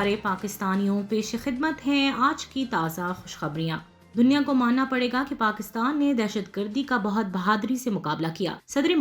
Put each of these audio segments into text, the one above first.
پیارے پاکستانیوں، پیش خدمت ہیں آج کی تازہ خوشخبریاں۔ دنیا کو ماننا پڑے گا کہ پاکستان نے دہشت گردی کا بہت بہادری سے مقابلہ کیا۔ صدر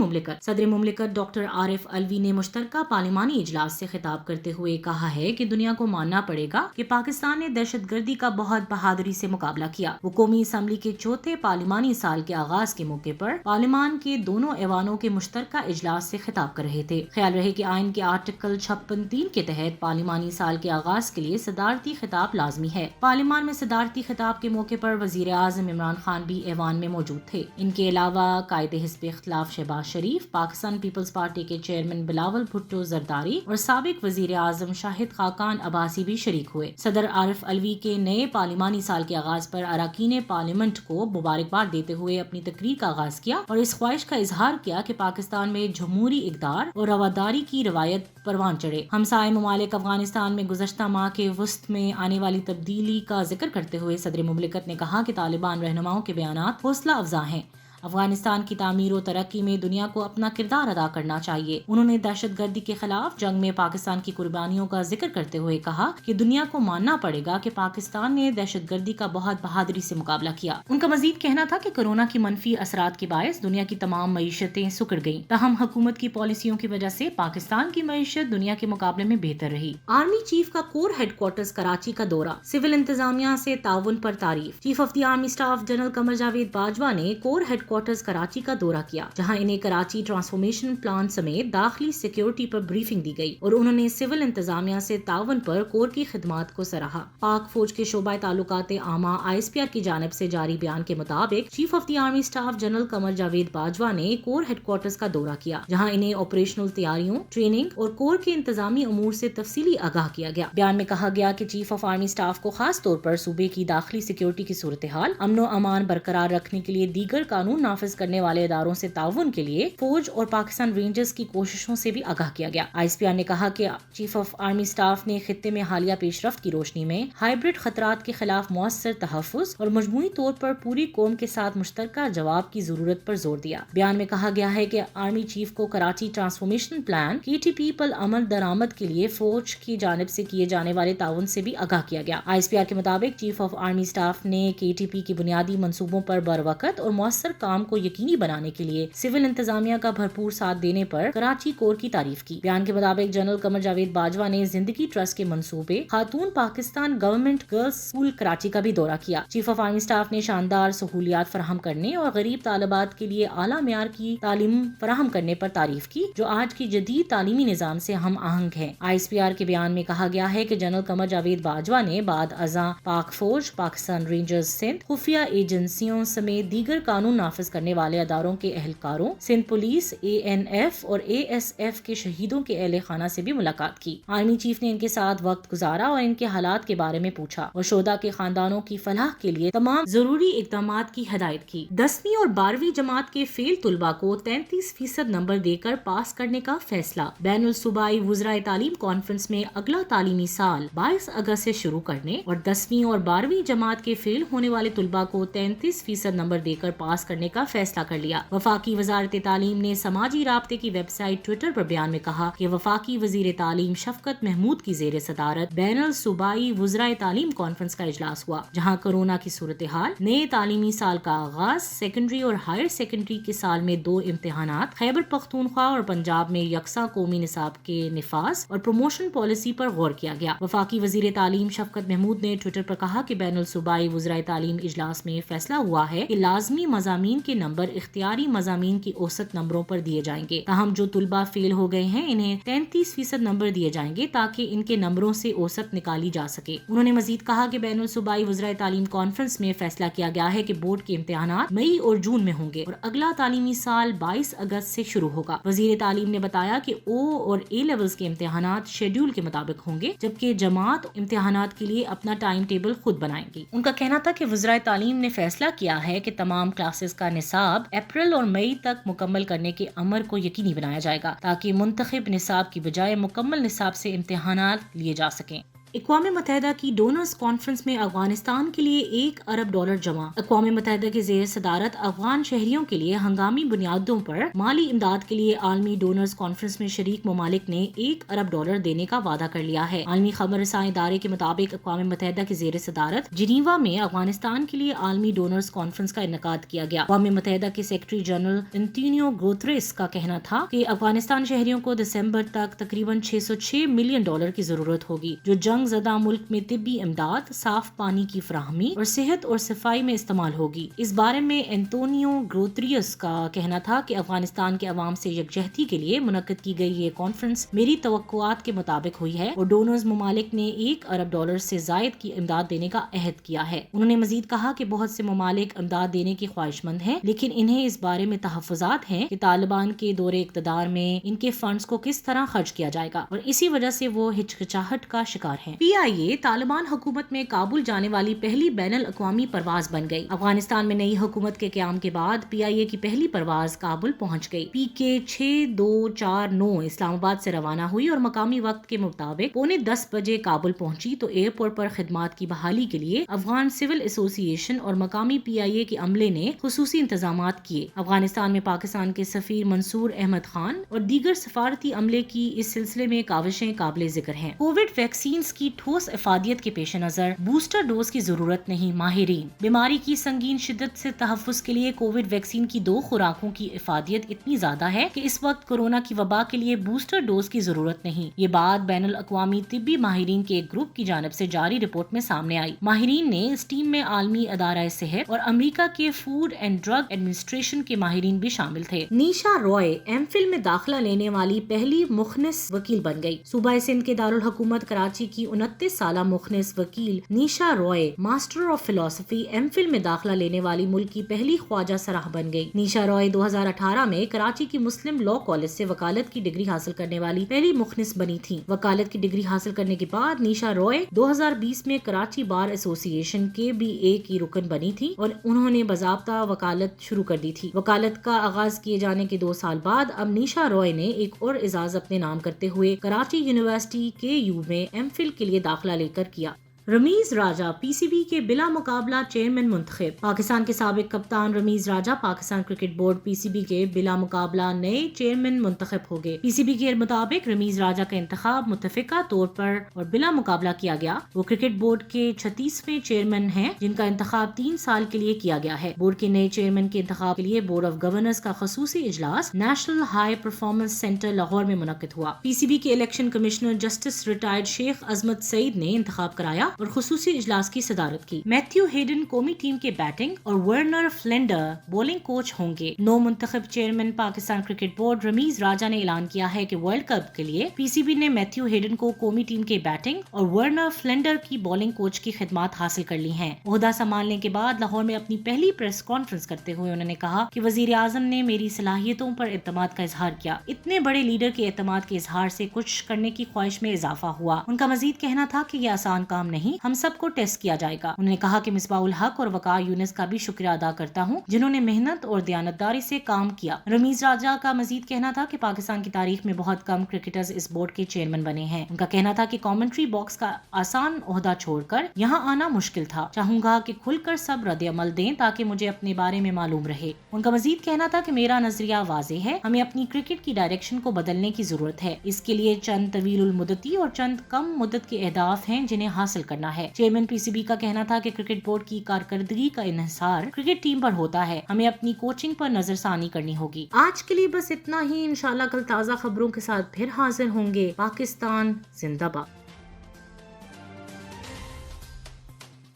مملکت ڈاکٹر عارف علوی نے مشترکہ پارلیمانی اجلاس سے خطاب کرتے ہوئے کہا ہے کہ دنیا کو ماننا پڑے گا کہ پاکستان نے دہشت گردی کا بہت بہادری سے مقابلہ کیا۔ وہ قومی اسمبلی کے چوتھے پارلیمانی سال کے آغاز کے موقع پر پارلیمان کے دونوں ایوانوں کے مشترکہ اجلاس سے خطاب کر رہے تھے۔ خیال رہے کہ آئین کے آرٹیکل 56(3) کے تحت پارلیمانی سال کے آغاز کے لیے صدارتی خطاب لازمی ہے۔ پارلیمان میں صدارتی خطاب کے موقع پر وزیر اعظم عمران خان بھی ایوان میں موجود تھے۔ ان کے علاوہ قائد حزب اختلاف شہباز شریف، پاکستان پیپلز پارٹی کے چیئرمین بلاول بھٹو زرداری اور سابق وزیر اعظم شاہد خاقان عباسی بھی شریک ہوئے۔ صدر عارف علوی کے نئے پارلیمانی سال کے آغاز پر اراکین پارلیمنٹ کو مبارکباد دیتے ہوئے اپنی تقریر کا آغاز کیا اور اس خواہش کا اظہار کیا کہ پاکستان میں جمہوری اقدار اور رواداری کی روایت پروان چڑھے۔ ہمسائے ممالک افغانستان میں گزشتہ ماہ کے وسط میں آنے والی تبدیلی کا ذکر کرتے ہوئے صدر مملکت نے کہا کہ طالبان رہنماؤں کے بیانات حوصلہ افزا ہیں۔ افغانستان کی تعمیر و ترقی میں دنیا کو اپنا کردار ادا کرنا چاہیے۔ انہوں نے دہشت گردی کے خلاف جنگ میں پاکستان کی قربانیوں کا ذکر کرتے ہوئے کہا کہ دنیا کو ماننا پڑے گا کہ پاکستان نے دہشت گردی کا بہت بہادری سے مقابلہ کیا۔ ان کا مزید کہنا تھا کہ کورونا کی منفی اثرات کے باعث دنیا کی تمام معیشتیں سکڑ گئیں، تاہم حکومت کی پالیسیوں کی وجہ سے پاکستان کی معیشت دنیا کے مقابلے میں بہتر رہی۔ آرمی چیف کا کور ہیڈ کوارٹرز کراچی کا دورہ، سول انتظامیہ سے تعاون پر تعریف۔ Chief of the army staff general Qamar Javed Bajwa نے کور ہیڈ کوارٹرز کراچی کا دورہ کیا، جہاں انہیں کراچی ٹرانسفارمیشن پلان سمیت داخلی سیکیورٹی پر بریفنگ دی گئی اور انہوں نے سول انتظامیہ سے تعاون پر کور کی خدمات کو سراہا۔ پاک فوج کے شعبہ تعلقات عامہ ISPR کی جانب سے جاری بیان کے مطابق chief of the army staff general Qamar Javed Bajwa نے کور ہیڈ کوارٹرز کا دورہ کیا، جہاں انہیں آپریشنل تیاریوں، ٹریننگ اور کور کے انتظامی امور سے تفصیلی آگاہ کیا گیا۔ بیان میں کہا گیا کہ چیف آف آرمی اسٹاف کو خاص طور پر صوبے کی داخلی سیکیورٹی کی صورتحال، امن و امان برقرار رکھنے کے لیے دیگر قانون نافذ کرنے والے اداروں سے تعاون کے لیے فوج اور پاکستان رینجرز کی کوششوں سے بھی آگاہ کیا گیا۔ ISPR نے کہا کہ چیف آف آرمی اسٹاف نے خطے میں حالیہ پیش رفت کی روشنی میں ہائبرڈ خطرات کے خلاف مؤثر تحفظ اور مجموعی طور پر پوری قوم کے ساتھ مشترکہ جواب کی ضرورت پر زور دیا۔ بیان میں کہا گیا ہے کہ آرمی چیف کو کراچی ٹرانسفارمیشن پلان KTP پر عمل درآمد کے لیے فوج کی جانب سے کیے جانے والے تعاون سے بھی آگاہ کیا گیا۔ ISPR کے مطابق چیف آف آرمی اسٹاف نے KTP کی بنیادی منصوبوں پر بروقت اور مؤثر کام کو یقینی بنانے کے لیے سول انتظامیہ کا بھرپور ساتھ دینے پر کراچی کور کی تعریف کی۔ بیان کے مطابق جنرل قمر جاوید باجوہ نے زندگی ٹرسٹ کے منصوبے خاتون Pakistan government girls school Karachi کا بھی دورہ کیا۔ چیف آف آرمی اسٹاف نے شاندار سہولیات فراہم کرنے اور غریب طالبات کے لیے اعلیٰ معیار کی تعلیم فراہم کرنے پر تعریف کی، جو آج کی جدید تعلیمی نظام سے ہم آہنگ ہے۔ ISPR کے بیان میں کہا گیا ہے کہ جنرل قمر جاوید باجوہ نے بعد ازاں پاک فوج، پاکستان رینجرز سندھ، خفیہ ایجنسیوں سمیت دیگر قانون نافذ کرنے والے اداروں کے اہلکاروں، سندھ پولیس، ANF اور ASF کے شہیدوں کے اہل خانہ سے بھی ملاقات کی۔ آرمی چیف نے ان کے ساتھ وقت گزارا اور ان کے حالات کے بارے میں پوچھا اور شہداء کے خاندانوں کی فلاح کے لیے تمام ضروری اقدامات کی ہدایت کی۔ 10ویں اور 12ویں جماعت کے فیل طلباء کو 33% نمبر دے کر پاس کرنے کا فیصلہ۔ بین الصوبائی وزرائے تعلیم کانفرنس میں اگلا تعلیمی سال 22 اگست سے شروع کرنے اور 10ویں اور 12ویں جماعت کے فیل ہونے والے طلباء کو 33% نمبر دے کر پاس کرنے کا فیصلہ کر لیا۔ وفاقی وزارت تعلیم نے سماجی رابطے کی ویب سائٹ ٹویٹر پر بیان میں کہا کہ وفاقی وزیر تعلیم شفقت محمود کی زیر صدارت بین الصوبائی وزرائے تعلیم کانفرنس کا اجلاس ہوا، جہاں کورونا کی صورتحال، نئے تعلیمی سال کا آغاز، سیکنڈری اور ہائر سیکنڈری کے سال میں 2 امتحانات، خیبر پختونخوا اور پنجاب میں یکساں قومی نصاب کے نفاذ اور پروموشن پالیسی پر غور کیا گیا۔ وفاقی وزیر تعلیم شفقت محمود نے ٹویٹر پر کہا کہ بین الصوبائی وزرائے تعلیم اجلاس میں فیصلہ ہوا ہے کہ لازمی مضامین کے نمبر اختیاری مضامین کی اوسط نمبروں پر دیے جائیں گے، تاہم جو طلباء فیل ہو گئے ہیں انہیں 33% نمبر دیے جائیں گے تاکہ ان کے نمبروں سے اوسط نکالی جا سکے۔ انہوں نے مزید کہا کہ بین الصوبائی وزرائے تعلیم کانفرنس میں فیصلہ کیا گیا ہے کہ بورڈ کے امتحانات مئی اور جون میں ہوں گے اور اگلا تعلیمی سال 22 اگست سے شروع ہوگا۔ وزیر تعلیم نے بتایا کہ او اور اے لیولز کے امتحانات شیڈول کے مطابق ہوں گے، جبکہ جماعت امتحانات کے لیے اپنا ٹائم ٹیبل خود بنائیں گی۔ ان کا کہنا تھا کہ وزرائے تعلیم نے فیصلہ کیا ہے کہ تمام کلاسز کا نصاب اپریل اور مئی تک مکمل کرنے کے امر کو یقینی بنایا جائے گا تاکہ منتخب نصاب کی بجائے مکمل نصاب سے امتحانات لیے جا سکیں۔ اقوام متحدہ کی ڈونرز کانفرنس میں افغانستان کے لیے $1 ارب جمع۔ اقوام متحدہ کے زیر صدارت افغان شہریوں کے لیے ہنگامی بنیادوں پر مالی امداد کے لیے عالمی ڈونرز کانفرنس میں شریک ممالک نے $1 ارب دینے کا وعدہ کر لیا ہے۔ عالمی خبر رساں ادارے کے مطابق اقوام متحدہ کے زیر صدارت جنیوا میں افغانستان کے لیے عالمی ڈونرز کانفرنس کا انعقاد کیا گیا۔ اقوام متحدہ کے سیکرٹری جنرل انتونیو گوتریس کا کہنا تھا کہ افغانستان شہریوں کو دسمبر تک تقریباً $606 ملین کی ضرورت ہوگی، جو جنگ زدہ ملک میں طبی امداد، صاف پانی کی فراہمی اور صحت اور صفائی میں استعمال ہوگی۔ اس بارے میں انتونیو گوتریس کا کہنا تھا کہ افغانستان کے عوام سے یکجہتی کے لیے منعقد کی گئی یہ کانفرنس میری توقعات کے مطابق ہوئی ہے اور ڈونرز ممالک نے $1 ارب سے زائد کی امداد دینے کا عہد کیا ہے۔ انہوں نے مزید کہا کہ بہت سے ممالک امداد دینے کی خواہش مند ہیں، لیکن انہیں اس بارے میں تحفظات ہیں کہ طالبان کے دور اقتدار میں ان کے فنڈز کو کس طرح خرچ کیا جائے گا اور اسی وجہ سے وہ ہچکچاہٹ کا شکار ہیں۔ PIA طالبان حکومت میں کابل جانے والی پہلی بین الاقوامی پرواز بن گئی۔ افغانستان میں نئی حکومت کے قیام کے بعد PIA کی پہلی پرواز کابل پہنچ گئی۔ PK 6249 اسلام آباد سے روانہ ہوئی اور مقامی وقت کے مطابق 9:45 بجے کابل پہنچی تو ایئرپورٹ پر خدمات کی بحالی کے لیے افغان سول ایسوسی ایشن اور مقامی PIA کے عملے نے خصوصی انتظامات کیے۔ افغانستان میں پاکستان کے سفیر منصور احمد خان اور دیگر سفارتی عملے کی اس سلسلے میں کاوشیں قابل ذکر ہیں۔ کووڈ ویکسینز کی ٹھوس افادیت کے پیش نظر بوسٹر ڈوز کی ضرورت نہیں، ماہرین۔ بیماری کی سنگین شدت سے تحفظ کے لیے کووڈ ویکسین کی 2 خوراکوں کی افادیت اتنی زیادہ ہے کہ اس وقت کورونا کی وبا کے لیے بوسٹر ڈوز کی ضرورت نہیں۔ یہ بات بین الاقوامی طبی ماہرین کے ایک گروپ کی جانب سے جاری رپورٹ میں سامنے آئی۔ ماہرین نے اس ٹیم میں عالمی ادارہ صحت اور امریکہ کے فوڈ اینڈ ڈرگ ایڈمنسٹریشن کے ماہرین بھی شامل تھے۔ نیشا رائے M.Phil میں داخلہ لینے والی پہلی مخنث وکیل بن گئی۔ صوبہ سندھ کے دارالحکومت کراچی کی 29 سالہ مخنث وکیل نیشا رائے ماسٹر آف فلسفی M.Phil میں داخلہ لینے والی ملک کی پہلی خواجہ سراہ بن گئی۔ نیشا رائے 2018 میں کراچی کی مسلم لا کالج سے وکالت کی ڈگری حاصل کرنے والی پہلی مخنث بنی تھی۔ وکالت کی ڈگری حاصل کرنے کے بعد نیشا رائے 2020 میں کراچی بار ایسوسی ایشن KBA کی رکن بنی تھی اور انہوں نے باضابطہ وکالت شروع کر دی تھی۔ وکالت کا آغاز کیے جانے کے 2 سال بعد اب نیشا رائے نے ایک اور اعزاز اپنے نام کرتے ہوئے کراچی یونیورسٹی KU میں M.Phil کے لیے داخلہ لے کر کیا۔ رمیز راجہ PCB کے بلا مقابلہ چیئرمین منتخب۔ پاکستان کے سابق کپتان رمیز راجہ پاکستان کرکٹ بورڈ PCB کے بلا مقابلہ نئے چیئرمین منتخب ہو گئے۔ PCB کے مطابق رمیز راجہ کا انتخاب متفقہ طور پر اور بلا مقابلہ کیا گیا۔ وہ کرکٹ بورڈ کے 36ویں چیئرمین ہیں جن کا انتخاب 3 سال کے لیے کیا گیا ہے۔ بورڈ کے نئے چیئرمین کے انتخاب کے لیے بورڈ آف گورنرز کا خصوصی اجلاس national high performance centre Lahore میں منعقد ہوا۔ PCB کے الیکشن کمشنر جسٹس ریٹائرڈ شیخ عظمت سعید نے انتخاب کرایا اور خصوصی اجلاس کی صدارت کی۔ میتھیو ہیڈن قومی ٹیم کے بیٹنگ اور ورنر فلنڈر بولنگ کوچ ہوں گے۔ نو منتخب chairman Pakistan cricket board Ramiz Raja نے اعلان کیا ہے کہ ورلڈ کپ کے لیے PCB نے میتھیو ہیڈن کو قومی ٹیم کے بیٹنگ اور ورنر فلنڈر کی بولنگ کوچ کی خدمات حاصل کر لی ہیں۔ عہدہ سنبھالنے کے بعد لاہور میں اپنی پہلی پریس کانفرنس کرتے ہوئے انہوں نے کہا کہ وزیر اعظم نے میری صلاحیتوں پر اعتماد کا اظہار کیا۔ اتنے بڑے لیڈر کے اعتماد کے اظہار سے کچھ کرنے کی خواہش میں اضافہ ہوا۔ ان کا مزید کہنا تھا کہ یہ آسان کام نہیں، ہم سب کو ٹیسٹ کیا جائے گا۔ انہوں نے کہا کہ مصباح الحق اور وقار یونس کا بھی شکریہ ادا کرتا ہوں جنہوں نے محنت اور دیانتداری سے کام کیا۔ رمیز راجہ کا مزید کہنا تھا کہ پاکستان کی تاریخ میں بہت کم کرکٹرز اس بورڈ کے چیئرمین بنے ہیں۔ ان کا کہنا تھا کہ کامنٹری باکس کا آسان عہدہ چھوڑ کر یہاں آنا مشکل تھا۔ چاہوں گا کہ کھل کر سب رد عمل دیں تاکہ مجھے اپنے بارے میں معلوم رہے۔ ان کا مزید کہنا تھا کہ میرا نظریہ واضح ہے، ہمیں اپنی کرکٹ کی ڈائریکشن کو بدلنے کی ضرورت ہے۔ اس کے لیے چند طویل المدتی اور چند کم مدت کے اہداف ہیں جنہیں حاصل کرنا ہے۔ چیئرمین PCB کا کہنا تھا کہ کرکٹ بورڈ کی کارکردگی کا انحصار کرکٹ ٹیم پر ہوتا ہے، ہمیں اپنی کوچنگ پر نظر ثانی کرنی ہوگی۔ آج کے لیے بس اتنا ہی، انشاءاللہ کل تازہ خبروں کے ساتھ پھر حاضر ہوں گے۔ پاکستان زندہ باد۔